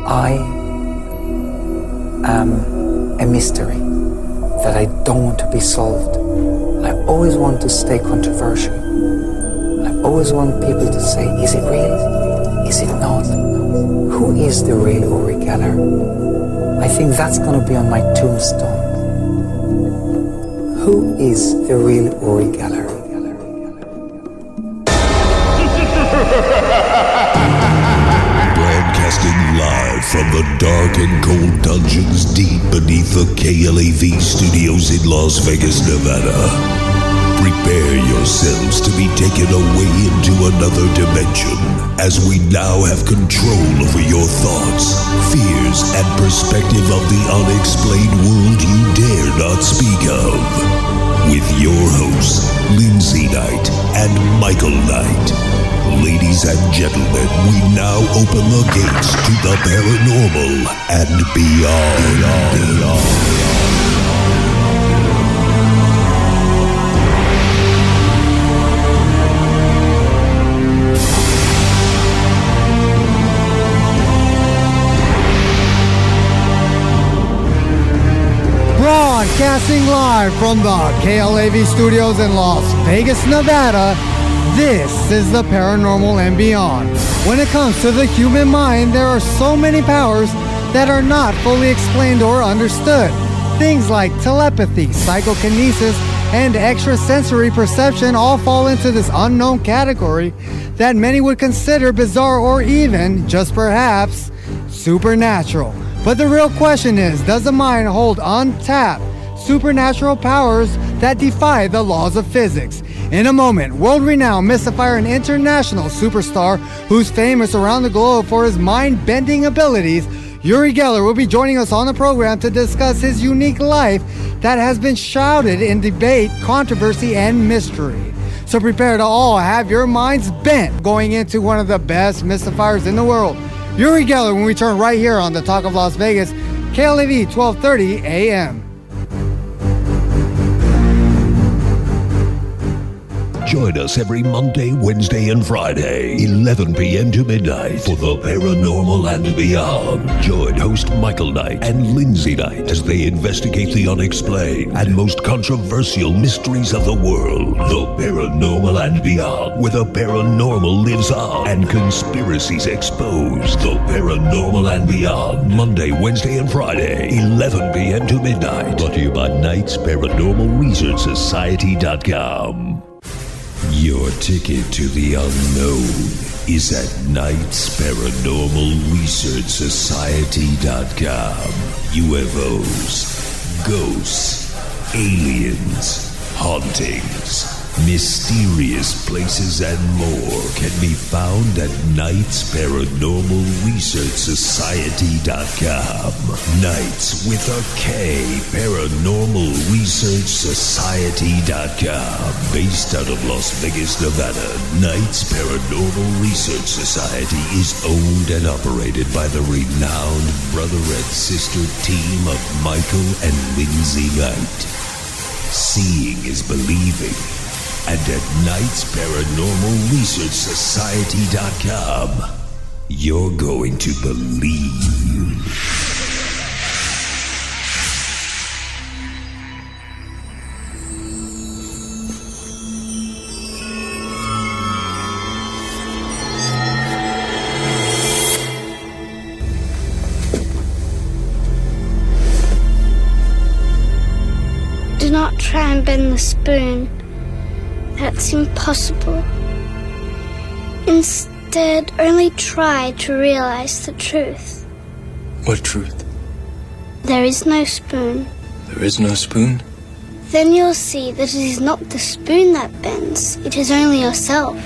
I am a mystery that I don't want to be solved. I always want to stay controversial. I always want people to say, is it real? Is it not? Who is the real Uri Geller? I think that's going to be on my tombstone. Who is the real Uri Geller? Broadcasting live from the dark and cold dungeons deep beneath the KLAV studios in Las Vegas, Nevada. Prepare yourselves to be taken away into another dimension as we now have control over your thoughts, fears, and perspective of the unexplained world you dare not speak of. With your hosts, Lindsay Knight and Michael Knight. Ladies and gentlemen, we now open the gates to the paranormal and beyond. Broadcasting live from the KLAV studios in Las Vegas, Nevada, this is the Paranormal and Beyond. When it comes to the human mind, there are so many powers that are not fully explained or understood. Things like telepathy, psychokinesis, and extrasensory perception all fall into this unknown category that many would consider bizarre or even, just perhaps, supernatural. But the real question is, does the mind hold untapped supernatural powers that defy the laws of physics? In a moment, world-renowned mystifier and international superstar who's famous around the globe for his mind-bending abilities, Uri Geller will be joining us on the program to discuss his unique life that has been shrouded in debate, controversy, and mystery. So prepare to all have your minds bent going into one of the best mystifiers in the world. Uri Geller when we turn right here on the Talk of Las Vegas, KLAV 1230 AM. Join us every Monday, Wednesday, and Friday, 11 p.m. to midnight for the Paranormal and Beyond. Join host Michael Knight and Lindsay Knight as they investigate the unexplained and most controversial mysteries of the world. The Paranormal and Beyond, where the paranormal lives on and conspiracies exposed. The Paranormal and Beyond, Monday, Wednesday, and Friday, 11 p.m. to midnight. Brought to you by Knight's Paranormal Research Society.com. Your ticket to the unknown is at KnightsParanormalResearchSociety.com. UFOs, ghosts, aliens, hauntings, mysterious places, and more can be found at KnightsParanormalResearchSociety.com. Knights with a K, ParanormalResearchSociety.com. Based out of Las Vegas, Nevada, Knights Paranormal Research Society is owned and operated by the renowned brother and sister team of Michael and Lindsay Knight. Seeing is believing. And at Knight's Paranormal Research Society.com, you're going to believe. Do not try and bend the spoon. That's impossible. Instead, only try to realize the truth. What truth? There is no spoon. There is no spoon? Then you'll see that it is not the spoon that bends. It is only yourself.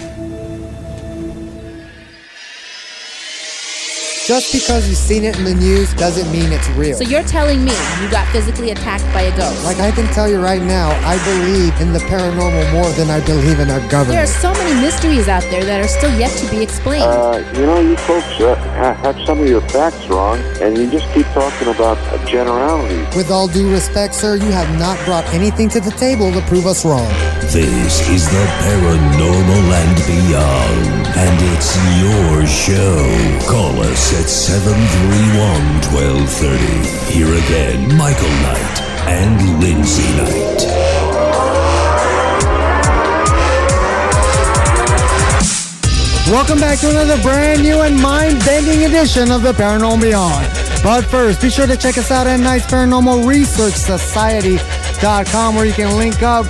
Just because you've seen it in the news doesn't mean it's real. So you're telling me you got physically attacked by a ghost? Like I can tell you right now, I believe in the paranormal more than I believe in our government. There are so many mysteries out there that are still yet to be explained. You folks have some of your facts wrong, and you just keep talking about generalities. With all due respect, sir, you have not brought anything to the table to prove us wrong. This is the Paranormal and Beyond. and it's your show. Call us at 731-1230. Here again, Michael Knight and Lindsay Knight. Welcome back to another brand new and mind-bending edition of the Paranormal Beyond. But first, be sure to check us out at Knight's Paranormal Research Society.com, where you can link up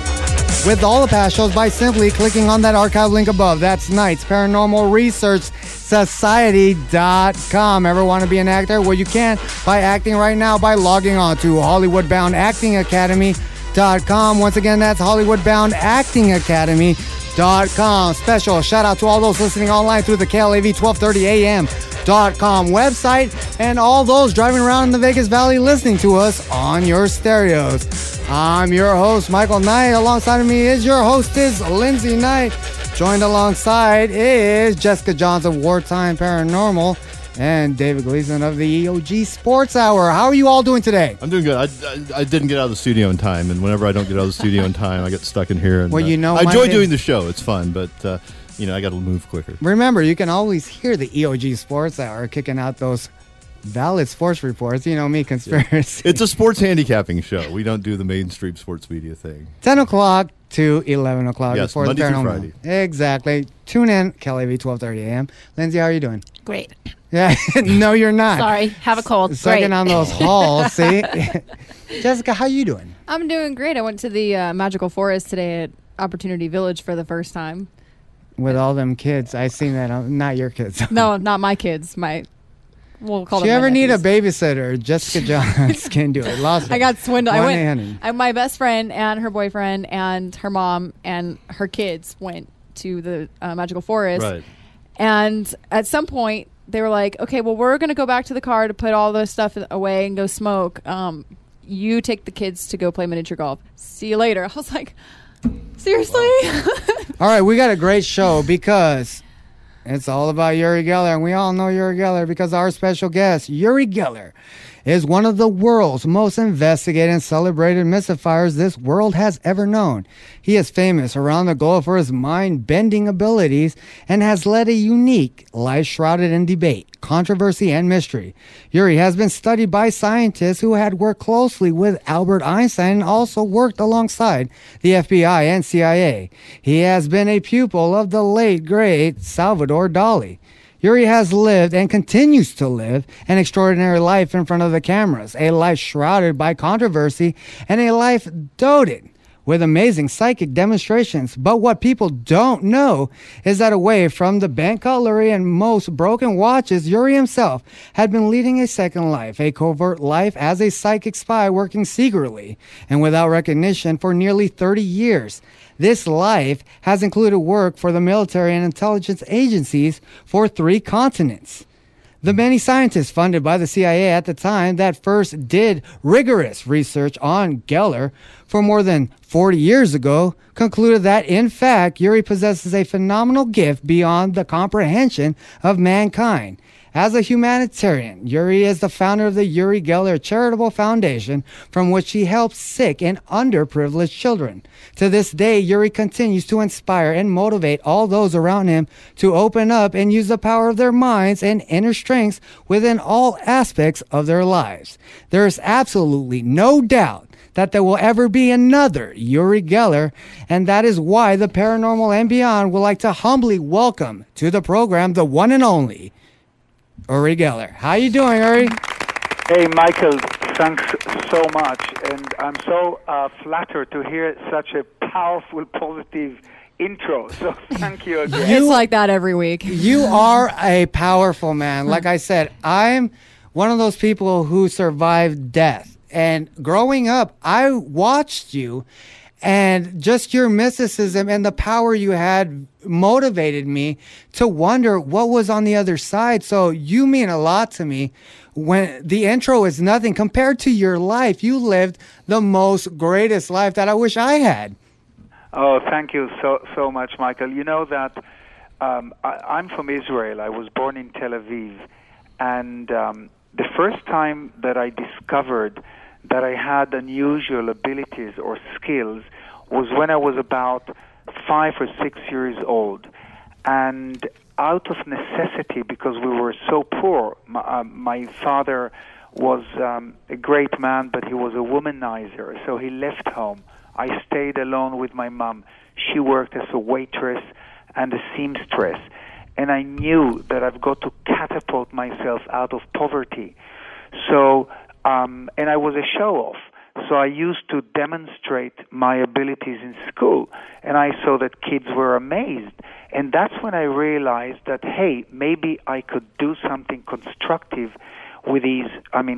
with all the past shows by simply clicking on that archive link above. That's Knight's Paranormal Research Society.com. Ever want to be an actor? Well, you can by acting right now by logging on to HollywoodBoundActingAcademy.com. Once again, that's HollywoodBoundActingAcademy.com. Special shout out to all those listening online through the KLAV 1230am.com website and all those driving around in the Vegas Valley listening to us on your stereos. I'm your host, Michael Knight. Alongside of me is your hostess, Lindsay Knight. Joined alongside is Jessica Johns of Wartime Paranormal and David Gleason of the EOG Sports Hour. How are you all doing today? I'm doing good. I didn't get out of the studio in time, and whenever I don't get out of the studio in time, I get stuck in here. And, well, you know, I enjoy doing the show. It's fun, but I got to move quicker. Remember, you can always hear the EOG Sports Hour kicking out those valid sports reports. You know me, conspiracy. Yeah. It's a sports handicapping show. We don't do the mainstream sports media thing. 10 o'clock to 11 o'clock. Yes, before Monday the through Paranormal. Friday. Exactly. Tune in, KLAV 1230 AM. Lindsay, how are you doing? Great. Yeah, no, you're not. Sorry, have a cold. Sucking Great. on those halls, see? Jessica, how you doing? I'm doing great. I went to the Magical Forest today at Opportunity Village for the first time. With all them kids. I seen that. Not your kids. No, not my kids. We'll call them. If you ever my need a nephews. babysitter, Jessica Johns can do it. Lost I got swindled. My best friend and her boyfriend and her mom and her kids went to the Magical Forest. Right. And at some point, they were like, okay, well, we're going to go back to the car to put all the stuff away and go smoke. You take the kids to go play miniature golf. See you later. I was like, seriously? All right, we got a great show because it's all about Uri Geller, and we all know Uri Geller because our special guest, Uri Geller, is one of the world's most investigated and celebrated mystifiers this world has ever known. He is famous around the globe for his mind-bending abilities and has led a unique life shrouded in debate, controversy, and mystery. Uri has been studied by scientists who had worked closely with Albert Einstein and also worked alongside the FBI and CIA. He has been a pupil of the late, great Salvador Dali. Uri has lived and continues to live an extraordinary life in front of the cameras, a life shrouded by controversy, and a life dotted with amazing psychic demonstrations. But what people don't know is that away from the bent cutlery and most broken watches, Uri himself had been leading a second life, a covert life as a psychic spy working secretly and without recognition for nearly 30 years. This life has included work for the military and intelligence agencies for 3 continents. The many scientists funded by the CIA at the time that first did rigorous research on Geller for more than 40 years ago concluded that, in fact, Uri possesses a phenomenal gift beyond the comprehension of mankind. As a humanitarian, Uri is the founder of the Uri Geller Charitable Foundation, from which he helps sick and underprivileged children. To this day, Uri continues to inspire and motivate all those around him to open up and use the power of their minds and inner strengths within all aspects of their lives. There is absolutely no doubt that there will ever be another Uri Geller, and that is why the Paranormal and Beyond would like to humbly welcome to the program the one and only Uri Geller. How you doing, Uri? Hey, Michael. Thanks so much, and I'm so flattered to hear such a powerful, positive intro. So thank you again. It's like that every week. You are a powerful man. Like I said, I'm one of those people who survived death. And growing up, I watched you, and just your mysticism and the power you had motivated me to wonder what was on the other side. So you mean a lot to me. When the intro is nothing compared to your life, you lived the most greatest life that I wish I had. Oh, thank you so much, Michael. You know that I'm from Israel. I was born in Tel Aviv, and the first time that I discovered that I had unusual abilities or skills was when I was about 5 or 6 years old. And out of necessity because we were so poor. My father was a great man, but he was a womanizer, so he left home. I stayed alone with my mom. She worked as a waitress and a seamstress, and I knew that I've got to catapult myself out of poverty. So, and I was a show-off. So I used to demonstrate my abilities in school, and I saw that kids were amazed. And that's when I realized that, hey, maybe I could do something constructive with these,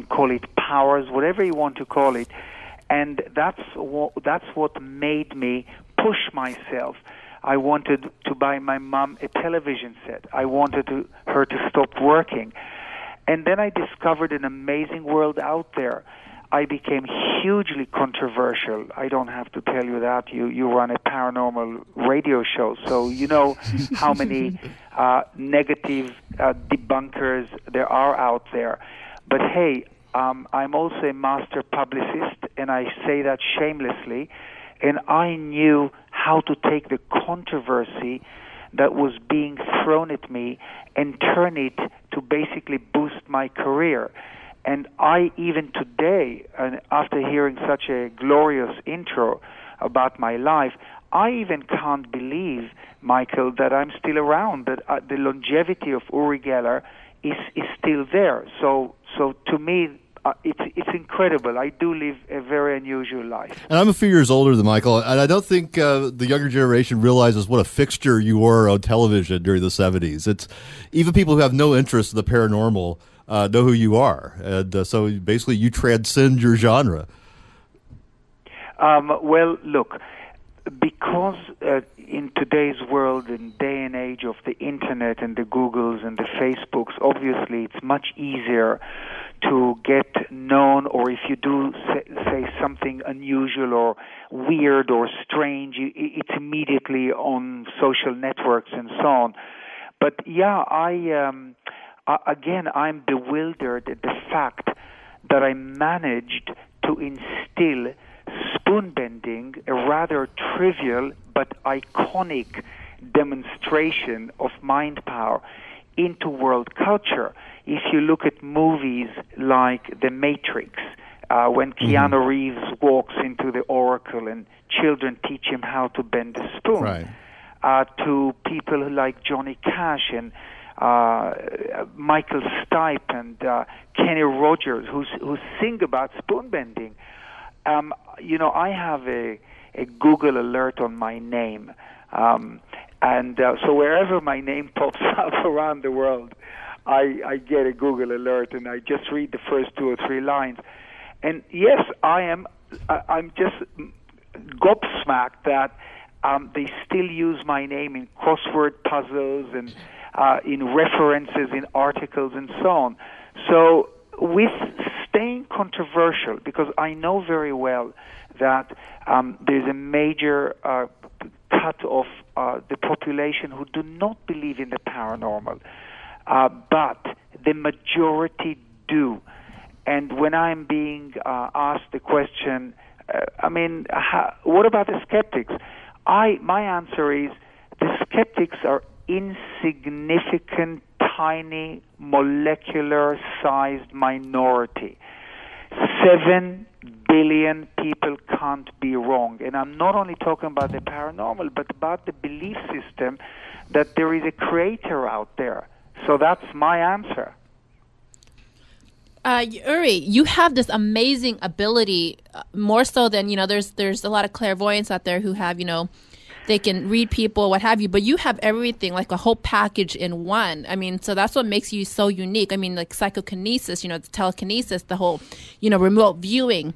call it powers, whatever you want to call it. And that's what made me push myself. I wanted to buy my mom a television set. I wanted her to stop working. And then I discovered an amazing world out there. I became hugely controversial. I don't have to tell you that. You run a paranormal radio show, so you know how many negative debunkers there are out there. But hey, I'm also a master publicist, and I say that shamelessly. And I knew how to take the controversy that was being thrown at me and turn it to basically boost my career. And I, even today, after hearing such a glorious intro about my life, I even can't believe, Michael, that I'm still around, that the longevity of Uri Geller is still there. So to me, it's incredible. I do live a very unusual life. And I'm a few years older than Michael, and I don't think the younger generation realizes what a fixture you were on television during the 70s. It's even people who have no interest in the paranormal know who you are. And so basically you transcend your genre. Well, look, because in today's world and day and age of the internet and the Googles and the Facebooks, obviously it's much easier to get known, or if you do say something unusual or weird or strange, it's immediately on social networks and so on. But yeah, again, I'm bewildered at the fact that I managed to instill spoonbending, a rather trivial but iconic demonstration of mind power, into world culture. If you look at movies like The Matrix, when Keanu Reeves walks into the Oracle and children teach him how to bend a spoon, right. To people like Johnny Cash and Michael Stipe and Kenny Rogers, who sing about spoonbending. I have a Google alert on my name, and so wherever my name pops up around the world, I get a Google alert, and I just read the first 2 or 3 lines. And yes, I'm just gobsmacked that they still use my name in crossword puzzles and in references in articles and so on. So with staying controversial, because I know very well that there's a major cut of the population who do not believe in the paranormal, but the majority do. And when I'm being asked the question, what about the skeptics? My answer is the skeptics are insignificant, tiny, molecular-sized minority. 7 billion people can't be wrong. And I'm not only talking about the paranormal, but about the belief system that there is a creator out there. So that's my answer. Uri, you have this amazing ability, more so than, there's a lot of clairvoyants out there who have, they can read people, what have you, but you have everything, like a whole package in one. So that's what makes you so unique. Like psychokinesis, the telekinesis, the whole, remote viewing,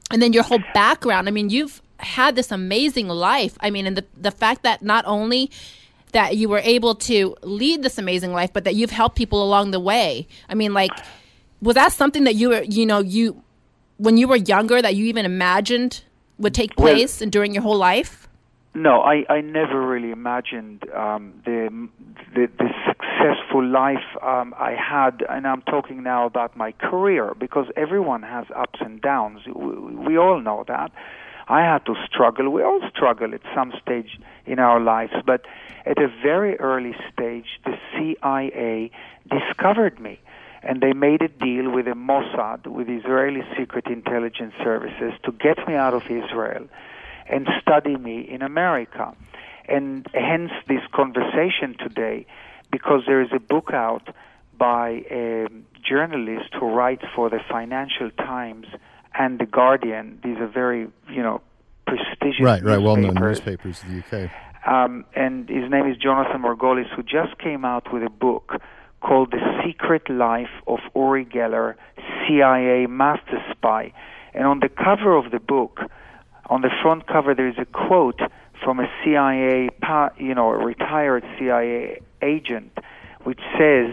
and then your whole background. You've had this amazing life. And the fact that not only that you were able to lead this amazing life, but that you've helped people along the way. Was that something that you were, when you were younger, that you even imagined would take place during your whole life? No, I never really imagined the successful life I had, and I'm talking now about my career, because everyone has ups and downs. We all know that. I had to struggle. We all struggle at some stage in our lives, but at a very early stage, the CIA discovered me. And they made a deal with the Mossad, with Israeli Secret Intelligence Services, to get me out of Israel and study me in America. And hence this conversation today, because there is a book out by a journalist who writes for the Financial Times and The Guardian. These are very, prestigious well-known newspapers in the UK. And his name is Jonathan Margolis, who just came out with a book called The Secret Life of Uri Geller, CIA Master Spy. And on the cover of the book, on the front cover, there is a quote from a CIA, a retired CIA agent, which says,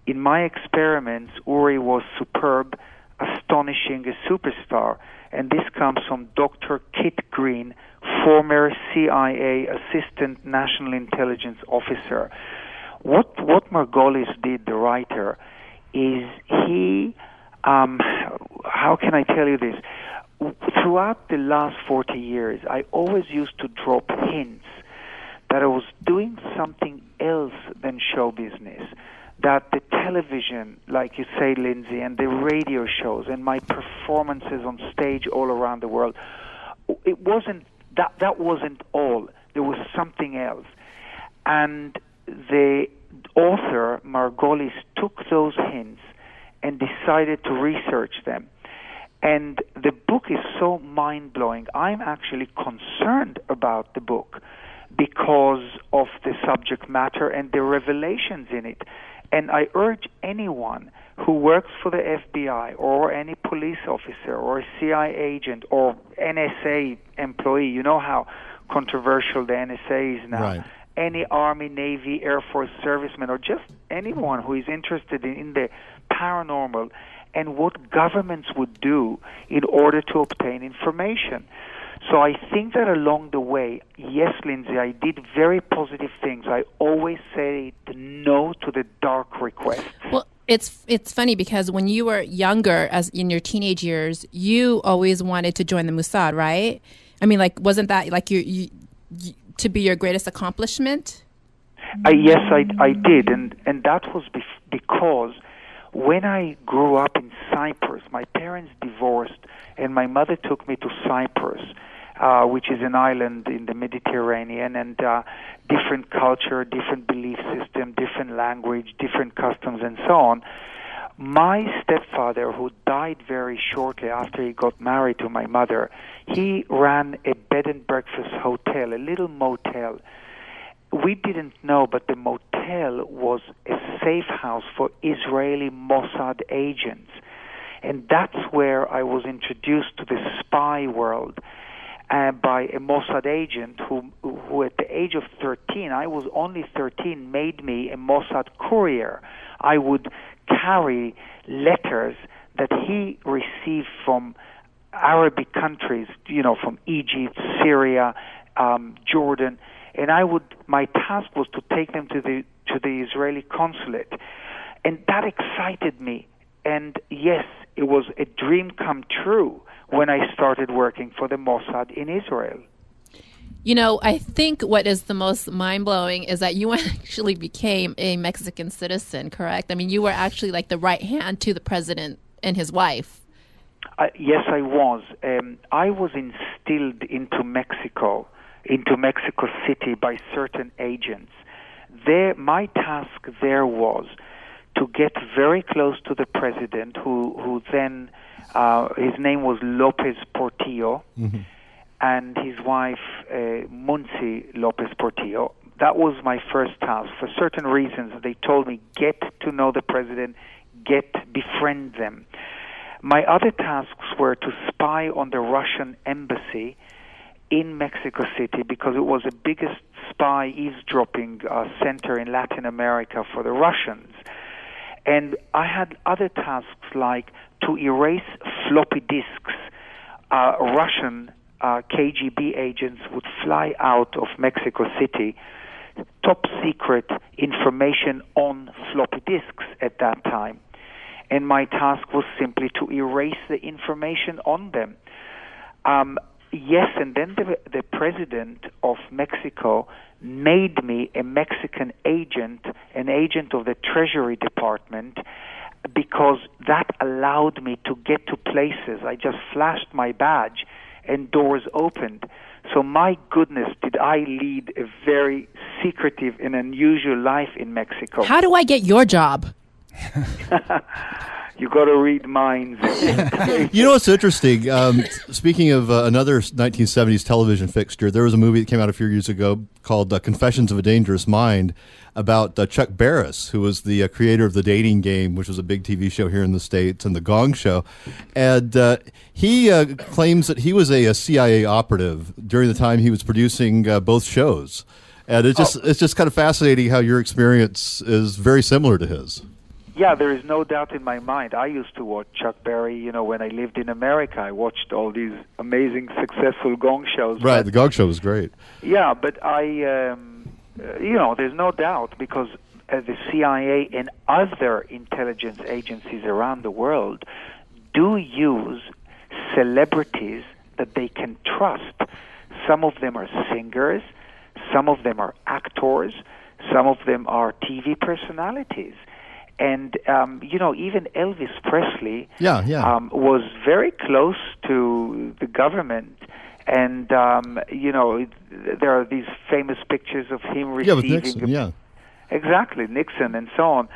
"In my experiments, Uri was superb, astonishing, a superstar." And this comes from Dr. Kit Green, former CIA Assistant National Intelligence Officer. What Margolis did, the writer, is he, how can I tell you this? Throughout the last 40 years, I always used to drop hints that I was doing something else than show business, that the television, like you say, Lindsay, and the radio shows and my performances on stage all around the world, it wasn't, that wasn't all. There was something else. And the author, Margolis, took those hints and decided to research them. And the book is so mind-blowing. I'm actually concerned about the book because of the subject matter and the revelations in it. And I urge anyone who works for the FBI or any police officer or a CIA agent or NSA employee, you know how controversial the NSA is now, Right. Any Army, Navy, Air Force serviceman, or just anyone who is interested in the paranormal and what governments would do in order to obtain information. So I think that along the way, yes, Lindsay, I did very positive things. I always say no to the dark requests. Well, it's funny because when you were younger, as in your teenage years, you always wanted to join the Mossad, right? I mean, like, wasn't that like you to be your greatest accomplishment? Yes, I did, and that was because when I grew up in Cyprus, my parents divorced, and my mother took me to Cyprus, which is an island in the Mediterranean, and different culture, different belief system, different language, different customs, and so on. My stepfather, who died very shortly after he got married to my mother, he ran a bed and breakfast hotel, a little motel. We didn't know, but the motel was a safe house for Israeli Mossad agents. And that's where I was introduced to the spy world by a Mossad agent who at the age of 13, I was only 13, made me a Mossad courier. I would carry letters that he received from Arabic countries, from Egypt, Syria, Jordan, and my task was to take them to the Israeli consulate, and that excited me. And yes, it was a dream come true when I started working for the Mossad in Israel. I think what is the most mind-blowing is that you actually became a Mexican citizen, correct? I mean, you were actually like the right hand to the president and his wife. Yes, I was. I was instilled into Mexico City by certain agents. My task there was to get very close to the president, who then, his name was Lopez Portillo, mm-hmm. and his wife, Munci Lopez Portillo. That was my first task. For certain reasons, they told me, get to know the president, befriend them. My other tasks were to spy on the Russian embassy in Mexico City, because it was the biggest spy eavesdropping center in Latin America for the Russians. And I had other tasks like to erase floppy disks. Russian KGB agents would fly out of Mexico City, top secret information on floppy disks at that time. And my task was simply to erase the information on them. Yes, and then the president of Mexico made me a Mexican agent, an agent of the Treasury Department, because that allowed me to get to places. I just flashed my badge and doors opened. So my goodness, did I lead a very secretive and unusual life in Mexico. How do I get your job? You got to read minds. You know what's interesting? Speaking of another 1970s television fixture, there was a movie that came out a few years ago called Confessions of a Dangerous Mind about Chuck Barris, who was the creator of The Dating Game, which was a big TV show here in the States, and The Gong Show. And he claims that he was a CIA operative during the time he was producing both shows. And it's just kind of fascinating how your experience is very similar to his. Yeah, there is no doubt in my mind. I used to watch Chuck Berry, when I lived in America. I watched all these amazing, successful Gong shows. Right, the Gong Show was great. Yeah, but there's no doubt because the CIA and other intelligence agencies around the world do use celebrities that they can trust. Some of them are singers, some of them are actors, some of them are TV personalities. And, even Elvis Presley was very close to the government. And, there are these famous pictures of him receiving... with Nixon, Exactly, Nixon and so on.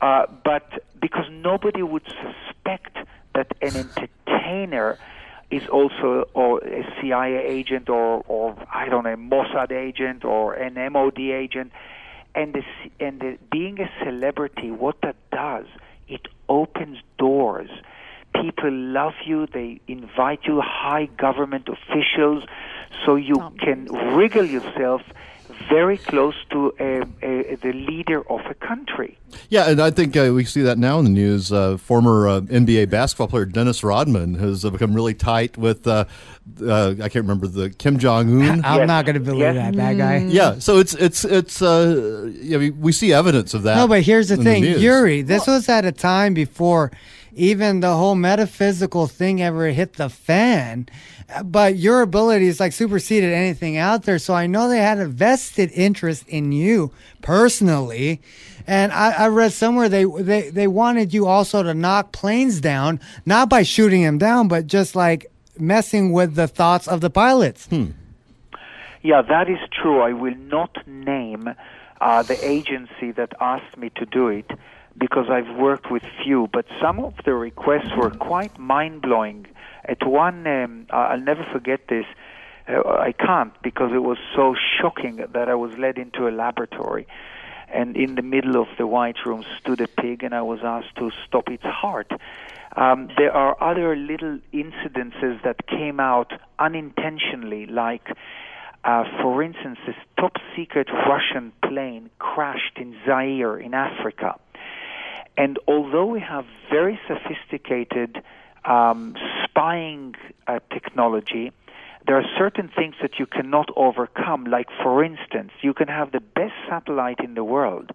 But because nobody would suspect that an entertainer is also a CIA agent or I don't know, a Mossad agent or an MOD agent. And being a celebrity, what that does, it opens doors. People love you. They invite you, high government officials, so you can wriggle yourself very close to the leader of a country. Yeah, and I think we see that now in the news. Former NBA basketball player Dennis Rodman has become really tight with, I can't remember, the Kim Jong-un. I'm not going to believe that bad guy. Yeah, so we see evidence of that. No, but here's the thing, news. Uri, this was at a time before even the whole metaphysical thing ever hit the fan. But your abilities superseded anything out there. So I know they had a vested interest in you personally. And I read somewhere they wanted you also to knock planes down, not by shooting them down, but just messing with the thoughts of the pilots. Yeah, that is true. I will not name the agency that asked me to do it because I've worked with few, but some of the requests were quite mind-blowing. At one, I'll never forget this. I can't because it was so shocking that I was led into a laboratory, and in the middle of the White Room stood a pig, and I was asked to stop its heart. There are other little incidences that came out unintentionally, like, for instance, this top-secret Russian plane crashed in Zaire in Africa. And although we have very sophisticated spying technology, there are certain things that you cannot overcome. Like, for instance, you can have the best satellite in the world,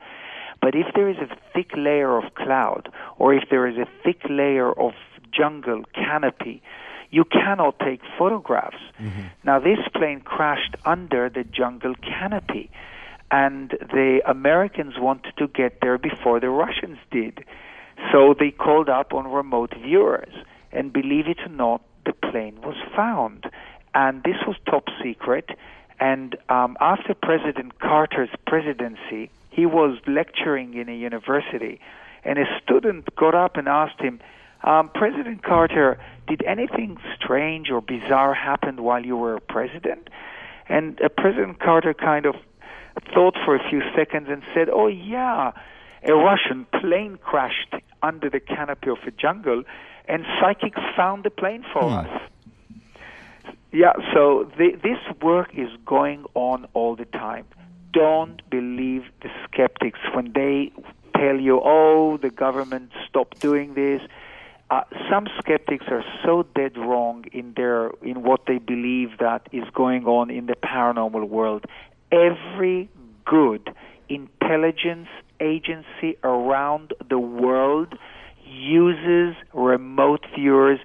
but if there is a thick layer of cloud or if there is a thick layer of jungle canopy, you cannot take photographs. Mm-hmm. Now, this plane crashed under the jungle canopy, and the Americans wanted to get there before the Russians did. So they called up on remote viewers, and believe it or not, the plane was found. And this was top secret, and after President Carter's presidency, he was lecturing in a university, and a student got up and asked him, President Carter, did anything strange or bizarre happen while you were president? And President Carter kind of thought for a few seconds and said, oh yeah, a Russian plane crashed under the canopy of a jungle, and psychics found the plane for us. Yeah, so this work is going on all the time. Don't believe the skeptics when they tell you, oh, the government stopped doing this. Some skeptics are so dead wrong in what they believe that is going on in the paranormal world. Every good intelligence agency around the world uses remote viewers,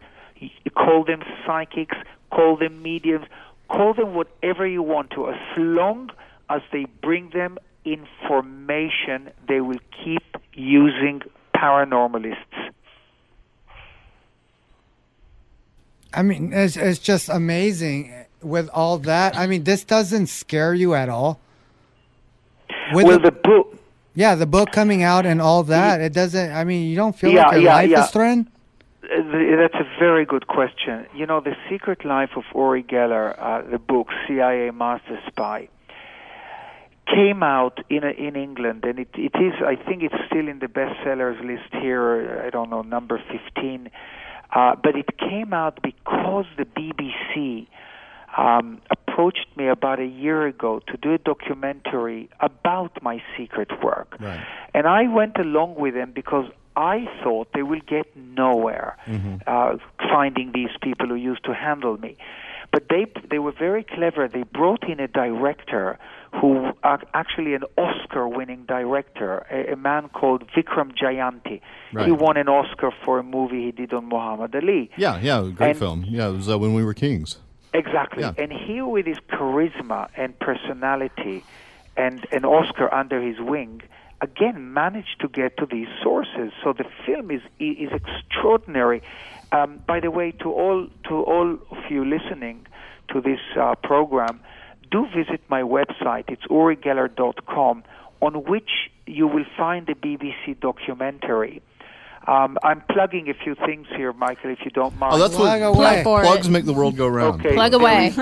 call them psychics, call them mediums, call them whatever you want to. As long as they bring them information, they will keep using paranormalists. I mean, it's just amazing with all that. I mean, this doesn't scare you at all. The book... Yeah, the book coming out and all that, it doesn't, I mean, you don't feel like your life is threatened? That's a very good question. You know, The Secret Life of Uri Geller, the book, CIA Master Spy, came out in England, and it is, I think it's still in the bestsellers list here, I don't know, number 15, but it came out because the BBC approached me about a year ago to do a documentary about my secret work. Right. And I went along with them because I thought they will get nowhere finding these people who used to handle me. But they were very clever. They brought in a director who actually an Oscar-winning director, a man called Vikram Jayanti. Right. He won an Oscar for a movie he did on Muhammad Ali. Yeah, great film. Yeah, it was When We Were Kings. Exactly. Yeah. And he, with his charisma and personality and an Oscar under his wing, again managed to get to these sources. So the film is extraordinary. By the way, to all of you listening to this program, do visit my website. It's urigeller.com, on which you will find the BBC documentary. I'm plugging a few things here, Michael, if you don't mind. Oh, that's what plugs make the world go round. Okay. Plug away.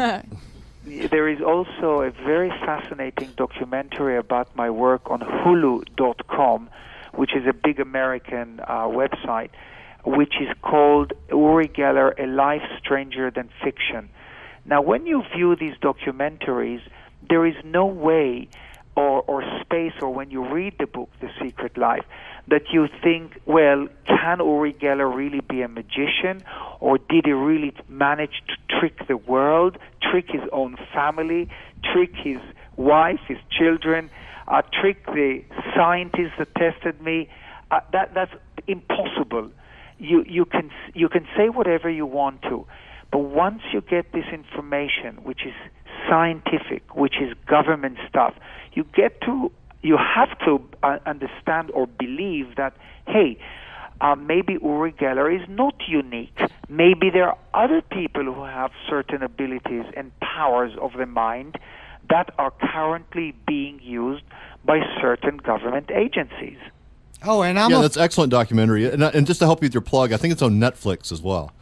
There is also a very fascinating documentary about my work on Hulu.com, which is a big American website, which is called Uri Geller, A Life Stranger Than Fiction. Now, when you view these documentaries, there is no way or space, or when you read the book, The Secret Life, that you think, well, can Uri Geller really be a magician? Or did he really manage to trick the world, trick his own family, trick his wife, his children, trick the scientists that tested me? That's impossible. You can say whatever you want to, but once you get this information, which is scientific, which is government stuff, you have to understand or believe that, hey, maybe Uri Geller is not unique. Maybe there are other people who have certain abilities and powers of the mind that are currently being used by certain government agencies. Oh, and that's excellent documentary. And just to help you with your plug, I think it's on Netflix as well.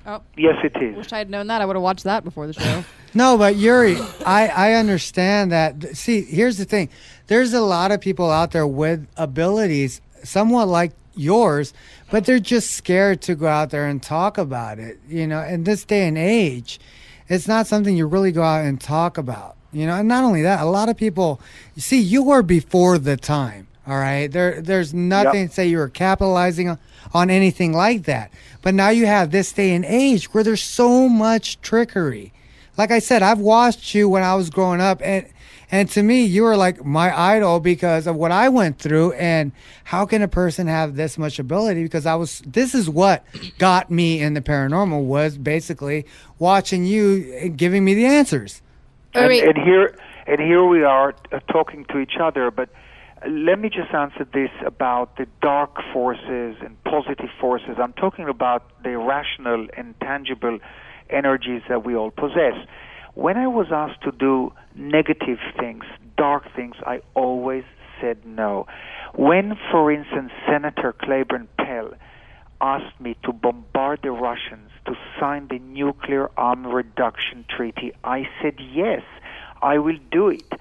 Oh. Yes, it is. Wish I had known that. I would have watched that before the show. No, but Uri, I understand that. See, here's the thing. There's a lot of people out there with abilities somewhat like yours, but they're just scared to go out there and talk about it. You know, in this day and age, it's not something you really go out and talk about. You know, and not only that, a lot of people, you see, you were before the time. All right, there's nothing to say you were capitalizing on anything like that. But now you have this day and age where there's so much trickery. Like I said, I've watched you when I was growing up, and to me, you were like my idol because of what I went through. And how can a person have this much ability? Because this is what got me in the paranormal, was basically watching you and giving me the answers. And here we are talking to each other, but let me just answer this about the dark forces and positive forces. I'm talking about the irrational and tangible energies that we all possess. When I was asked to do negative things, dark things, I always said no. When, for instance, Senator Claiborne Pell asked me to bombard the Russians to sign the nuclear arm reduction treaty, I said yes, I will do it.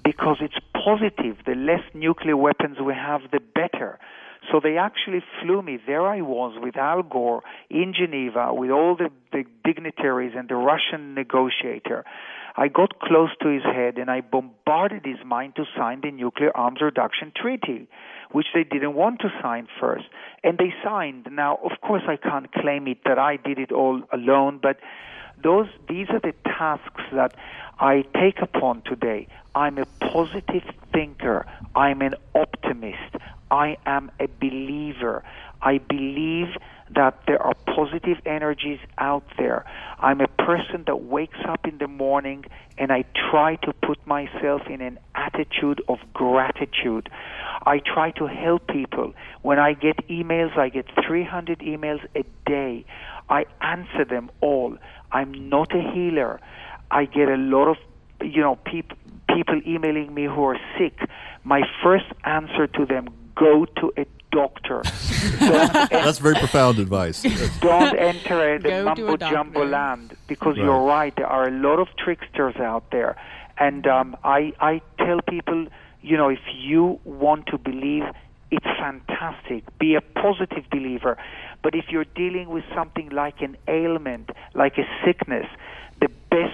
Because it's positive. The less nuclear weapons we have, the better. So they actually flew me. There I was with Al Gore in Geneva with all the dignitaries and the Russian negotiator. I got close to his head and I bombarded his mind to sign the nuclear arms reduction treaty, which they didn't want to sign first. And they signed. Now, of course, I can't claim it that I did it all alone, but these are the tasks that I take upon today. I'm a positive thinker. I'm an optimist. I am a believer. I believe that there are positive energies out there. I'm a person that wakes up in the morning and I try to put myself in an attitude of gratitude. I try to help people. When I get emails, I get 300 emails a day. I answer them all. I'm not a healer. I get a lot of, people emailing me who are sick. My first answer to them, go to a doctor. That's very profound advice. Don't enter the mumbo-jumbo land, because you're right, there are a lot of tricksters out there. And I tell people, if you want to believe, it's fantastic. Be a positive believer. But if you're dealing with something like an ailment, like a sickness, the best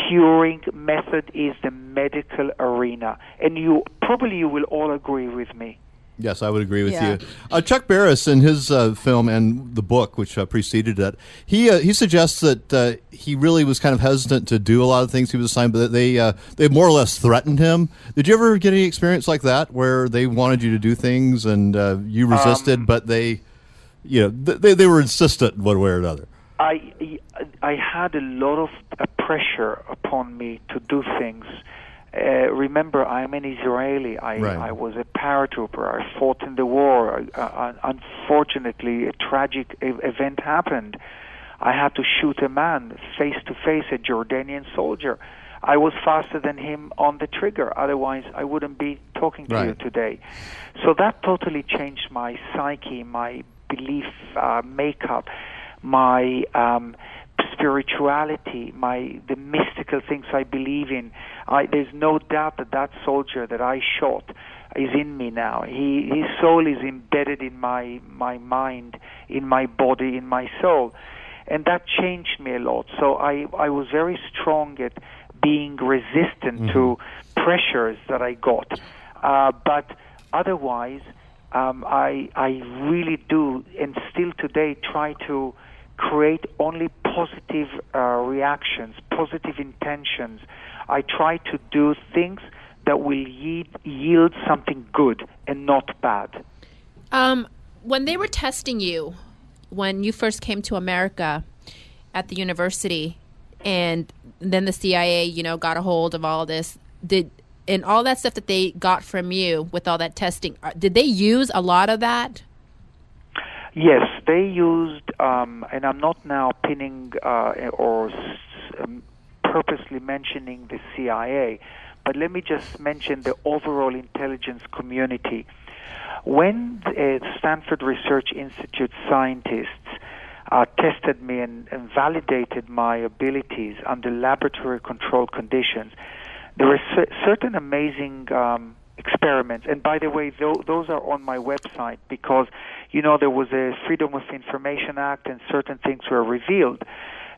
curing method is the medical arena. And you will all agree with me. Yes, I would agree with you. Chuck Barris, in his film and the book, which preceded that, he suggests that he really was kind of hesitant to do a lot of things he was assigned, but they more or less threatened him. Did you ever get any experience like that, where they wanted you to do things and you resisted, but they were insistent one way or another? I had a lot of pressure upon me to do things. Remember, I'm an Israeli. I was a paratrooper. I fought in the war. Unfortunately, a tragic event happened. I had to shoot a man face to face, a Jordanian soldier. I was faster than him on the trigger. Otherwise, I wouldn't be talking to you today. So that totally changed my psyche, my belief makeup, my spirituality, the mystical things I believe in. There's no doubt that soldier that I shot is in me now. His soul is embedded in my mind, in my body, in my soul. And that changed me a lot. So I was very strong at being resistant to pressures that I got. But otherwise, I really do, and still today, try to create only positive reactions, positive intentions. I try to do things that will yield something good and not bad. When they were testing you, when you first came to America at the university, and then the CIA, got a hold of all this, and all that stuff that they got from you with all that testing, did they use a lot of that? Yes, they used, and I'm not now pinning or purposely mentioning the CIA, but let me just mention the overall intelligence community. When the Stanford Research Institute scientists tested me and validated my abilities under laboratory controlled conditions, there were certain amazing experiments. And by the way, those are on my website, because, there was a Freedom of Information Act and certain things were revealed.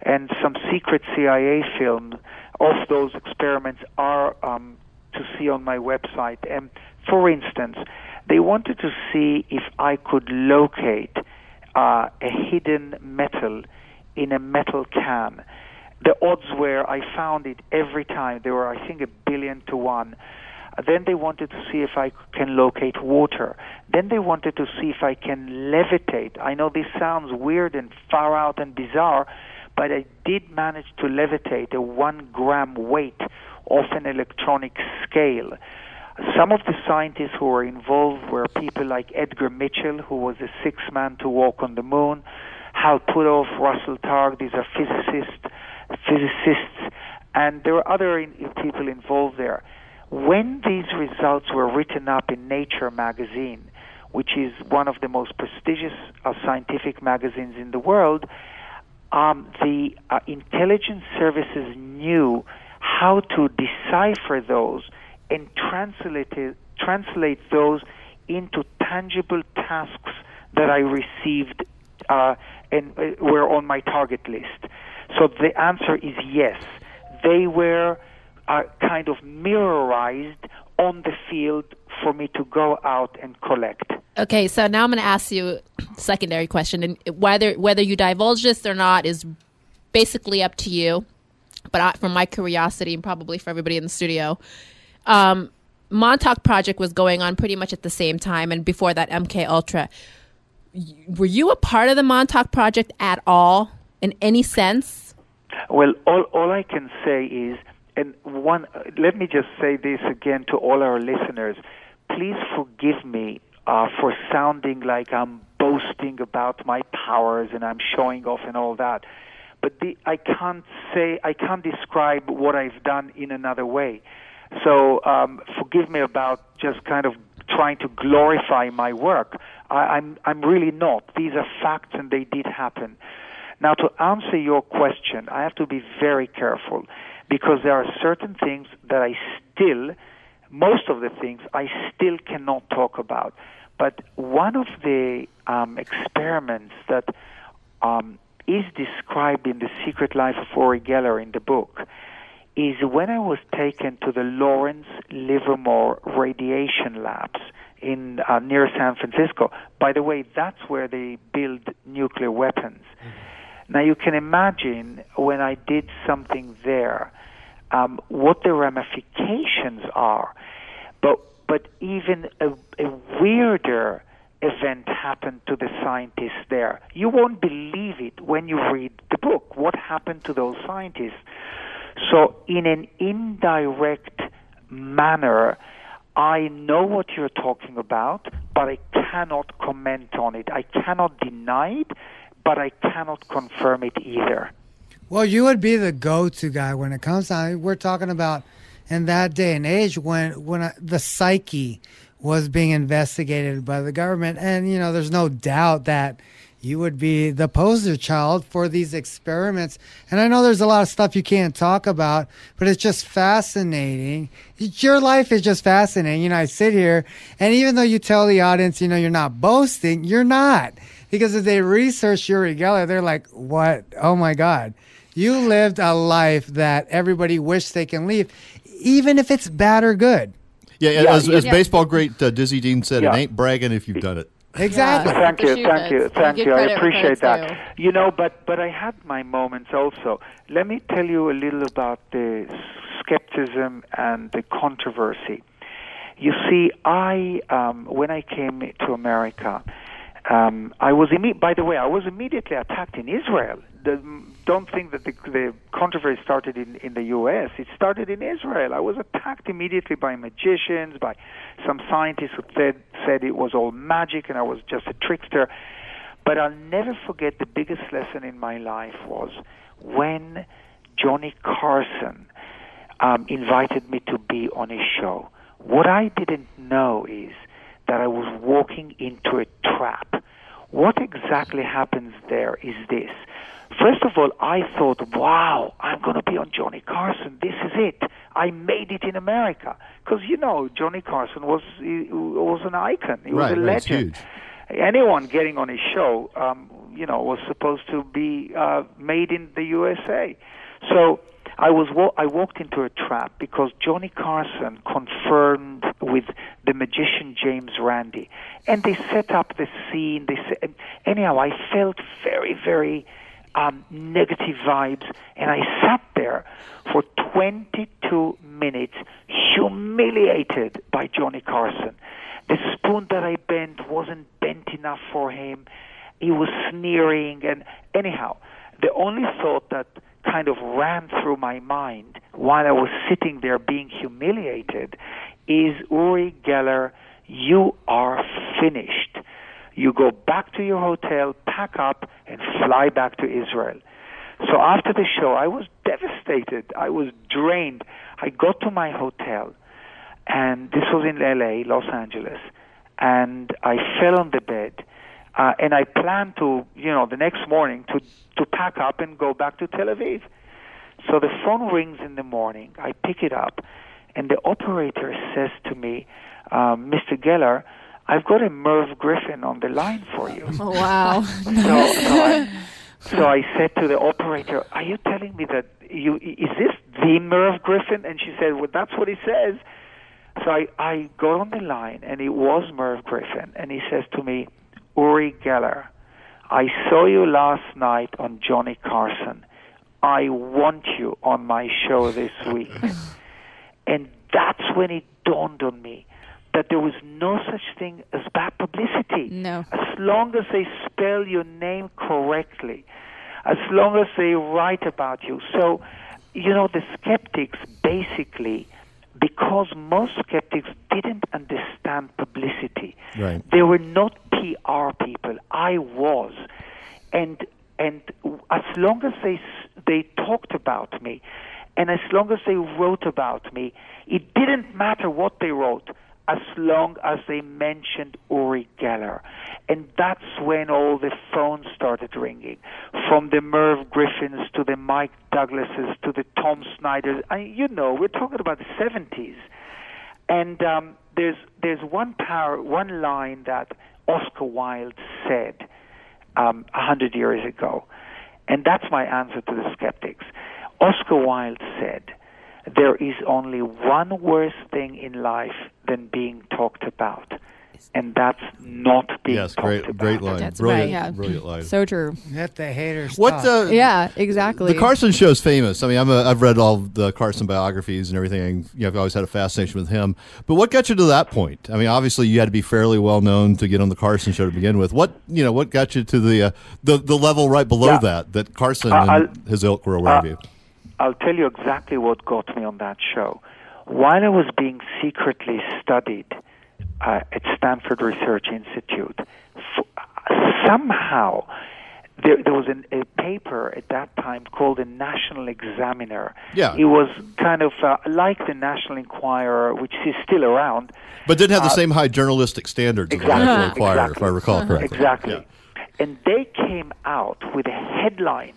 And some secret CIA films of those experiments are to see on my website. And for instance, they wanted to see if I could locate a hidden metal in a metal can. The odds were I found it every time. There were, I think, 1 billion to 1. Then they wanted to see if I can locate water. Then they wanted to see if I can levitate. I know this sounds weird and far out and bizarre, but I did manage to levitate a 1 gram weight off an electronic scale. Some of the scientists who were involved were people like Edgar Mitchell, who was the 6th man to walk on the moon, Hal Puthoff, Russell Targ. These are physicists, and there were other people involved there. When these results were written up in Nature magazine, which is one of the most prestigious scientific magazines in the world, the intelligence services knew how to decipher those and translate those into tangible tasks that I received and were on my target list. So the answer is yes. They were kind of mirrorized on the field for me to go out and collect. Okay, so now I'm going to ask you a secondary question, and whether you divulge this or not is basically up to you. But from my curiosity, and probably for everybody in the studio, Montauk Project was going on pretty much at the same time, and before that, MK Ultra. were you a part of the Montauk Project at all, in any sense? Well, all I can say is, let me just say this again to all our listeners. Please forgive me for sounding like I'm boasting about my powers and I'm showing off and all that. But I can't describe what I've done in another way. So forgive me about just kind of trying to glorify my work. I'm really not. These are facts and they did happen. Now, to answer your question, I have to be very careful because there are certain things that most of the things I still cannot talk about. But one of the experiments that is described in The Secret Life of Uri Geller in the book is when I was taken to the Lawrence Livermore radiation labs in near San Francisco. By the way, that's where they build nuclear weapons. Now, you can imagine when I did something there, what the ramifications are. But even a weirder event happened to the scientists there. You won't believe it when you read the book, what happened to those scientists. So in an indirect manner, I know what you're talking about, but I cannot comment on it. I cannot deny it, but I cannot confirm it either. Well, you would be the go-to guy when it comes to, we're talking about in that day and age when the psyche was being investigated by the government. And, there's no doubt that you would be the poster child for these experiments. And I know there's a lot of stuff you can't talk about, but it's just fascinating. Your life is just fascinating. I sit here, and even though you tell the audience, you're not boasting, you're not. Because if they research Uri Geller, they're like, what? Oh, my God. You lived a life that everybody wished they can live, even if it's bad or good. Yeah, as baseball great Dizzy Dean said, it ain't bragging if you've done it. Exactly. Thank you. I appreciate that. But I had my moments also. Let me tell you a little about the skepticism and the controversy. You see, when I came to America, I was immediately attacked in Israel. Don't think that the controversy started in the U.S. It started in Israel. I was attacked immediately by magicians, by some scientists who said it was all magic and I was just a trickster. But I'll never forget the biggest lesson in my life was when Johnny Carson invited me to be on his show. What I didn't know is that I was walking into a trap. What exactly happens there is this. First of all, I thought, wow, I'm going to be on Johnny Carson. This is it. I made it in America. Because, Johnny Carson was an icon. He was a legend. Huge. Anyone getting on his show, was supposed to be made in the USA. So I walked into a trap because Johnny Carson confirmed with the magician James Randi. And they set up the scene. Anyhow, I felt very, very negative vibes, and I sat there for 22 minutes humiliated by Johnny Carson. The spoon that I bent wasn't bent enough for him. He was sneering, and anyhow, the only thought that kind of ran through my mind while I was sitting there being humiliated is, Uri Geller, you are finished. You go back to your hotel, pack up, and fly back to Israel. So after the show, I was devastated. I was drained. I got to my hotel, and this was in L.A., Los Angeles, and I fell on the bed, and I planned to, the next morning to pack up and go back to Tel Aviv. So the phone rings in the morning. I pick it up, and the operator says to me, Mr. Geller, I've got a Merv Griffin on the line for you. Oh, wow. So I said to the operator, are you telling me that is this the Merv Griffin? And she said, well, that's what he says. So I go on the line, and it was Merv Griffin, and he says to me, Uri Geller, I saw you last night on Johnny Carson. I want you on my show this week. And that's when it dawned on me that there was no such thing as bad publicity. No. As long as they spell your name correctly, as long as they write about you. So, the skeptics basically, because most skeptics didn't understand publicity. Right. They were not PR people. I was. And as long as they talked about me, and as long as they wrote about me, it didn't matter what they wrote, as long as they mentioned Uri Geller. And that's when all the phones started ringing, from the Merv Griffins to the Mike Douglases to the Tom Snyders. We're talking about the 70s. And there's one line that Oscar Wilde said 100 years ago, and that's my answer to the skeptics. Oscar Wilde said, "There is only one worse thing in life than being talked about, and that's not being talked about." Great line. That's Brilliant, right, yeah. Brilliant line. So true. Let the haters What? talk. Yeah, exactly. The Carson show is famous. I mean, I've read all the Carson biographies and everything. I've always had a fascination with him. But what got you to that point? I mean, obviously you had to be fairly well known to get on the Carson show to begin with. What got you to the level right below that Carson and his ilk were aware of you? I'll tell you exactly what got me on that show. While I was being secretly studied at Stanford Research Institute, somehow there was a paper at that time called the National Examiner. Yeah. It was kind of like the National Enquirer, which is still around. But didn't have the same high journalistic standards as the National Enquirer, if I recall correctly. Exactly. Yeah. And they came out with a headline,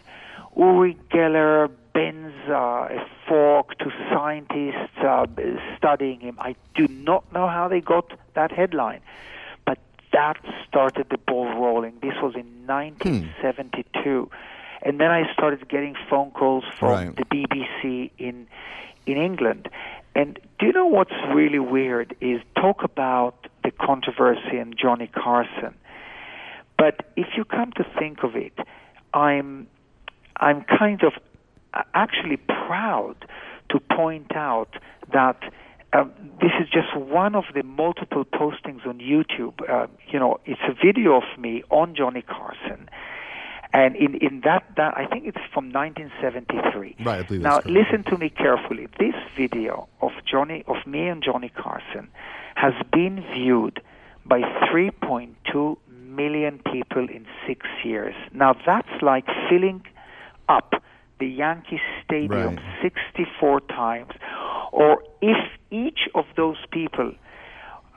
Uri Geller bends a fork to scientists studying him. I do not know how they got that headline, but that started the ball rolling. This was in 1972. And then I started getting phone calls from the BBC in England. And do you know what's really weird is talk about the controversy and Johnny Carson. But if you come to think of it, I'm kind of actually proud to point out that this is just one of the multiple postings on YouTube. It's a video of me on Johnny Carson. And in that I think it's from 1973. Right, I believe now, that's correct. listen to me carefully. This video of me and Johnny Carson has been viewed by 3.2 million people in 6 years. Now, that's like filling up the Yankee Stadium 64 times. Or if each of those people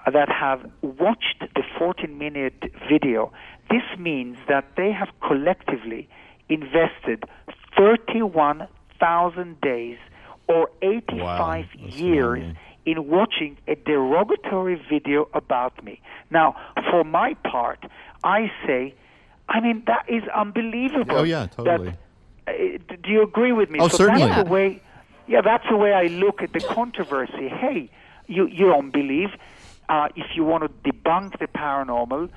that have watched the 14-minute video, this means that they have collectively invested 31,000 days or 85 years in watching a derogatory video about me. Now, for my part, I say, that is unbelievable. Oh, yeah, totally. Do you agree with me? Oh, so certainly. That's the way, that's the way I look at the controversy. Hey, you don't believe. If you want to debunk the paranormal,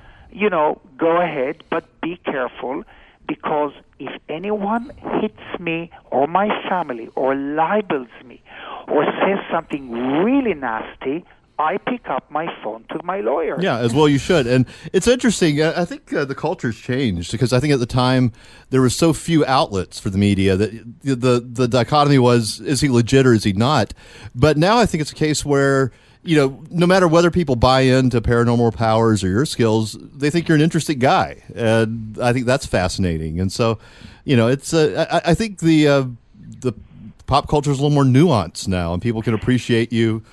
go ahead, but be careful, because if anyone hits me or my family or libels me or says something really nasty, I pick up my phone to my lawyer. Yeah, as well you should. And it's interesting. I think the culture's changed, because I think at the time there were so few outlets for the media that the dichotomy was, is he legit or is he not? But now I think it's a case where, no matter whether people buy into paranormal powers or your skills, they think you're an interesting guy. And I think that's fascinating. And so, it's I think the pop culture is a little more nuanced now, and people can appreciate you,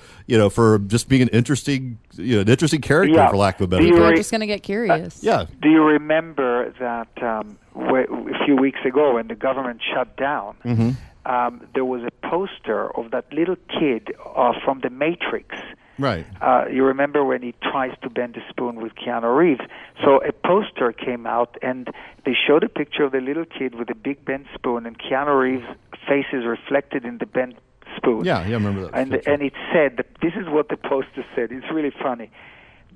for just being an interesting character, for lack of a better term. We're just going to get curious. Yeah. Do you remember that a few weeks ago when the government shut down, there was a poster of that little kid from The Matrix. Right. You remember when he tries to bend the spoon with Keanu Reeves? So a poster came out, and they showed a picture of the little kid with a big bent spoon, and Keanu Reeves' face is reflected in the bent spoon. Yeah, I remember that. And it said, this is what the poster said. It's really funny.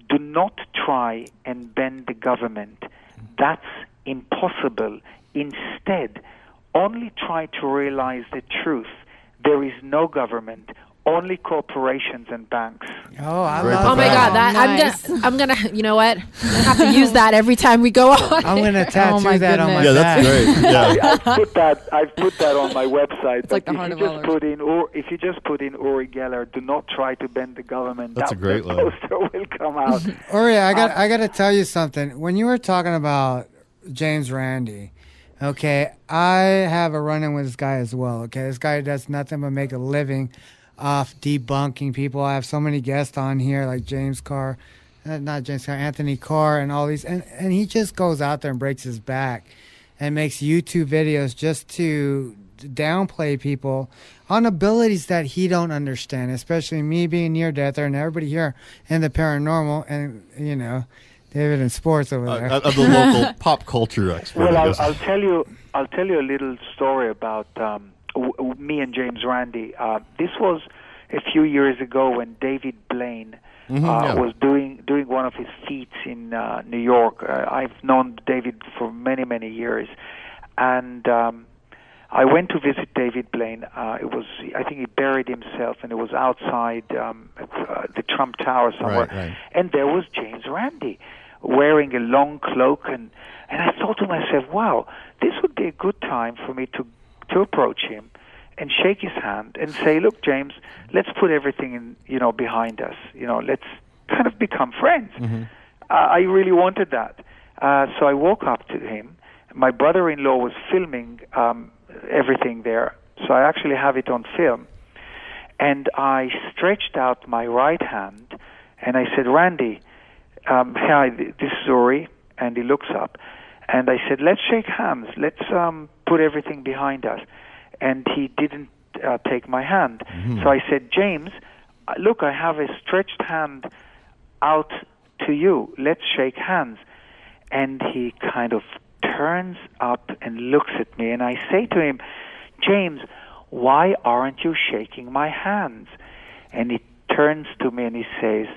Do not try and bend the government. That's impossible. Instead, only try to realize the truth. There is no government. only corporations and banks. Oh, I Very love Oh my that. God! That Nice. I'm gonna. You know what? I have to use that every time we go on. I'm gonna tattoo my that on my goodness. Yeah, back. that's great. Yeah. I've put that on my website. like But the heart if of you all just put in, or if you just put in Uri Geller, do not try to bend the government. That's a great that line. poster will come out. Uri, I got to tell you something. When you were talking about James Randi, okay, I have a run-in with this guy as well. Okay, this guy does nothing but make a living off debunking people. I have so many guests on here, like Anthony Carr, and all these, and he just goes out there and breaks his back and makes YouTube videos just to downplay people on abilities that he don't understand, especially me being near death and everybody here in the paranormal, and David in sports over there. I'm the local pop culture expert. Well, I guess. I'll tell you a little story about me and James Randi. This was a few years ago when David Blaine was doing one of his feats in New York. I've known David for many years, and I went to visit David Blaine. I think he buried himself, and it was outside the Trump Tower somewhere. Right. And there was James Randi wearing a long cloak, and I thought to myself, wow, this would be a good time for me to approach him and shake his hand and say, look, James, let's put everything behind us. Let's kind of become friends. Mm-hmm. I really wanted that. So I walk up to him. My brother-in-law was filming everything there, so I actually have it on film. And I stretched out my right hand, and I said, Randy, hi, this is Uri. And he looks up. And I said, let's shake hands. Let's put everything behind us. And he didn't take my hand. Mm-hmm. So I said, James, look, I have a stretched hand out to you. Let's shake hands. And he kind of turns up and looks at me. And I say to him, James, why aren't you shaking my hands? And he turns to me and he says,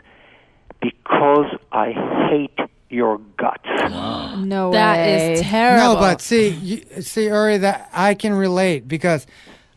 because I hate your guts. Wow. No That way. is terrible. No, but see, Uri, that I can relate because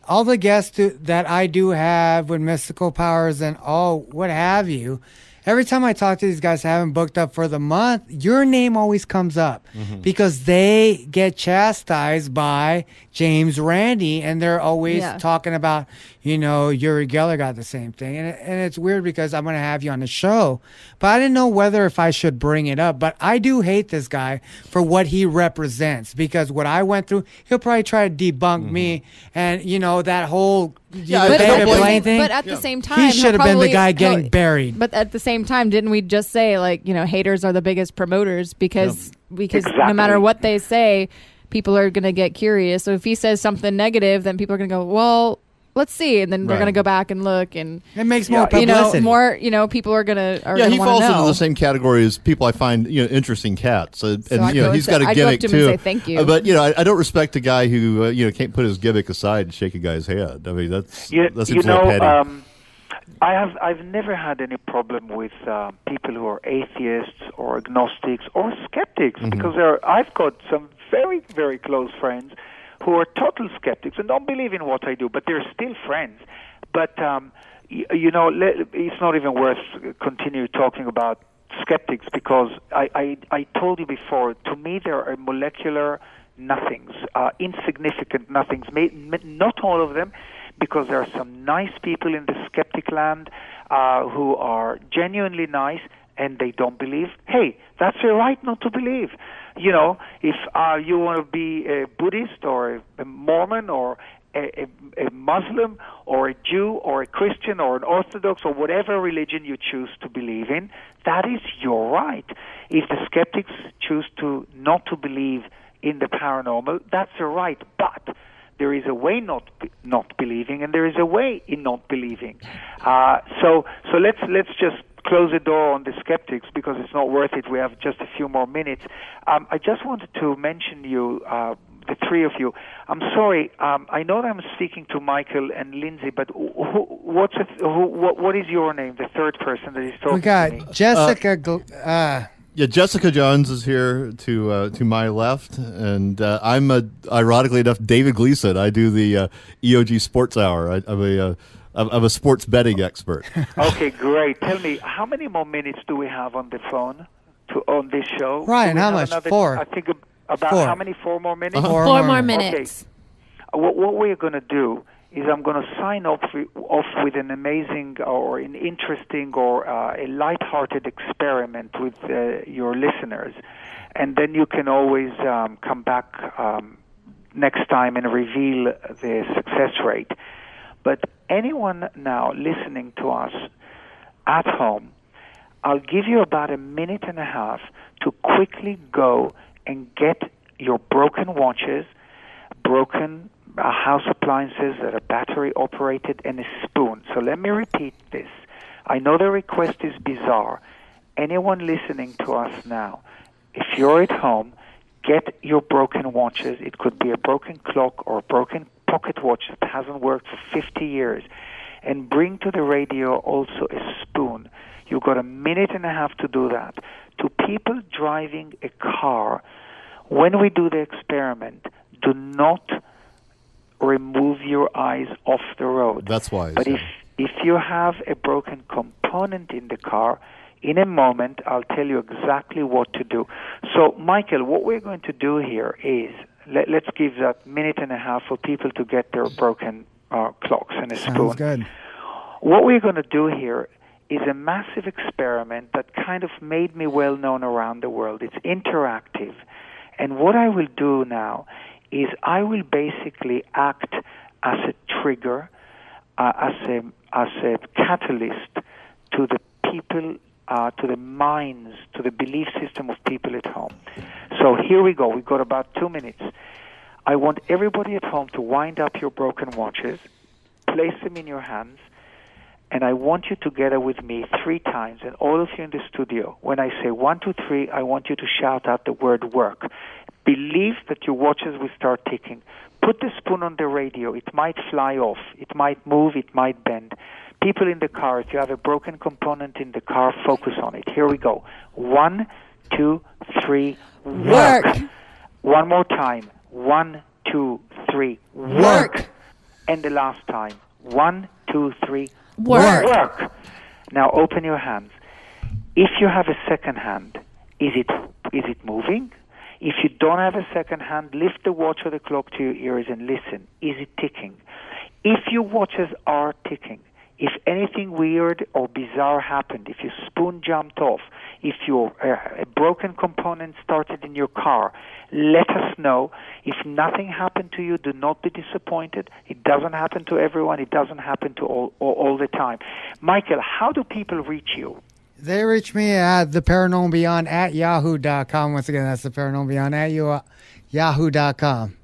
all the guests that I do have with mystical powers and all what have you, every time I talk to these guys I haven't booked up for the month, your name always comes up because they get chastised by James Randi, and they're always talking about, Uri Geller got the same thing. And it's weird because I'm going to have you on the show, but I didn't know whether if I should bring it up. But I do hate this guy for what he represents, because what I went through, he'll probably try to debunk me. And, that whole David Blaine thing. But at the same time, he should have been the guy getting buried. But at the same time, didn't we just say, haters are the biggest promoters because Exactly. no matter what they say, people are going to get curious. So if he says something negative, then people are going to go, well, let's see, and then they're going to go back and look, and it makes more publicity. People are going to he falls know. into the same category as people I find interesting cats, and he's got a I'd gimmick go up to him too. and say, thank you. But I don't respect a guy who can't put his gimmick aside and shake a guy's hand. I mean that seems a little petty. I've never had any problem with people who are atheists or agnostics or skeptics, because I've got some very, very close friends who are total skeptics and don't believe in what I do, but they're still friends. But it's not even worth continue talking about skeptics, because I told you before, to me there are molecular nothings, insignificant nothings. Not all of them, because there are some nice people in the skeptic land who are genuinely nice, and they don't believe. Hey, that's your right not to believe. If you want to be a Buddhist or a Mormon or a Muslim or a Jew or a Christian or an Orthodox or whatever religion you choose to believe in, that is your right. If the skeptics choose not to believe in the paranormal, that's their right. But there is a way not believing, and there is a way in not believing. So let's just close the door on the skeptics, because it's not worth it. We have just a few more minutes. I just wanted to mention you, the three of you. I'm sorry. I know that I'm speaking to Michael and Lindsay, but what is your name? The third person that is talking We got to me. Jessica. Jessica Jones is here to my left, and I'm ironically enough David Gleason. I do the EOG Sports Hour. I'm a sports betting expert. Okay, great. Tell me, how many more minutes do we have on the phone on this show? Ryan, how much? 4. I think about 4. How many? 4 more minutes? 4 more minutes. Okay. What we're going to do is I'm going to sign off with an amazing or an interesting or a light-hearted experiment with your listeners. And then you can always come back next time and reveal the success rate. But anyone now listening to us at home, I'll give you about a minute and a half to quickly go and get your broken watches, broken house appliances that are battery operated, and a spoon. So let me repeat this. I know the request is bizarre. Anyone listening to us now, if you're at home, get your broken watches. It could be a broken clock or a broken pocket watch that hasn't worked for 50 years, and bring to the radio also a spoon. You've got a minute and a half to do that. To people driving a car, when we do the experiment, do not remove your eyes off the road. That's wise. But if you have a broken component in the car, in a moment I'll tell you exactly what to do. So, Michael, what we're going to do here is let's give that minute and a half for people to get their broken clocks and a spoon. Sounds good. What we're going to do here is a massive experiment that kind of made me well known around the world. It's interactive. And what I will do now is I will basically act as a trigger, as a catalyst to the people, to the minds, to the belief system of people at home. So here we go. We've got about 2 minutes. I want everybody at home to wind up your broken watches, place them in your hands, and I want you together with me 3 times, and all of you in the studio, when I say 1, 2, 3, I want you to shout out the word work. Believe that your watches will start ticking. Put the spoon on the radio. It might fly off. It might move. It might bend. People in the car, if you have a broken component in the car, focus on it. Here we go. 1, 2, 3, work. One more time. 1, 2, 3, work. And the last time. 1, 2, 3, work. Now open your hands. If you have a second hand, is it moving? If you don't have a second hand, lift the watch or the clock to your ears and listen. Is it ticking? If your watches are ticking, if anything weird or bizarre happened, if your spoon jumped off, if your a broken component started in your car, let us know. If nothing happened to you, do not be disappointed. It doesn't happen to everyone. It doesn't happen to all the time. Michael, how do people reach you? They reach me at theparanormalbeyond at yahoo.com. Once again, that's theparanormalbeyond at yahoo.com.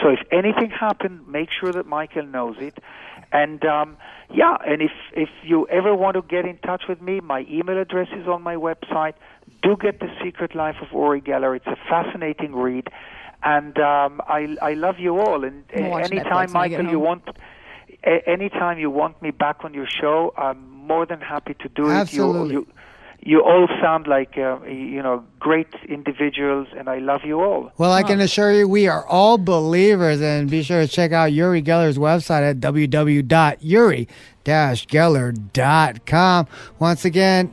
So if anything happened, make sure that Michael knows it. And and if you ever want to get in touch with me, my email address is on my website. Do get The Secret Life of Uri Geller. It's a fascinating read. And I love you all. And anytime, Michael, anytime you want me back on your show, I'm more than happy to do Absolutely. it. You all sound like great individuals, and I love you all. Well, I can assure you we are all believers, and be sure to check out Uri Geller's website at www.uri-geller.com. Once again,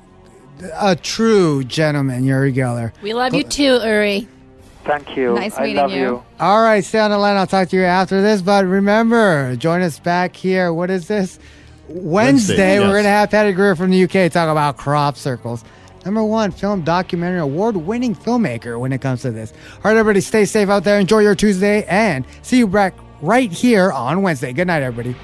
a true gentleman, Uri Geller. We love you too, Uri. Thank you. Nice I meeting love you. All right, stay on the line. I'll talk to you after this. But remember, join us back here. What is this? Wednesday, yes. We're going to have Patty Greer from the UK talk about crop circles. #1 film documentary award-winning filmmaker when it comes to this. All right, everybody, stay safe out there. Enjoy your Tuesday, and see you back right here on Wednesday. Good night, everybody.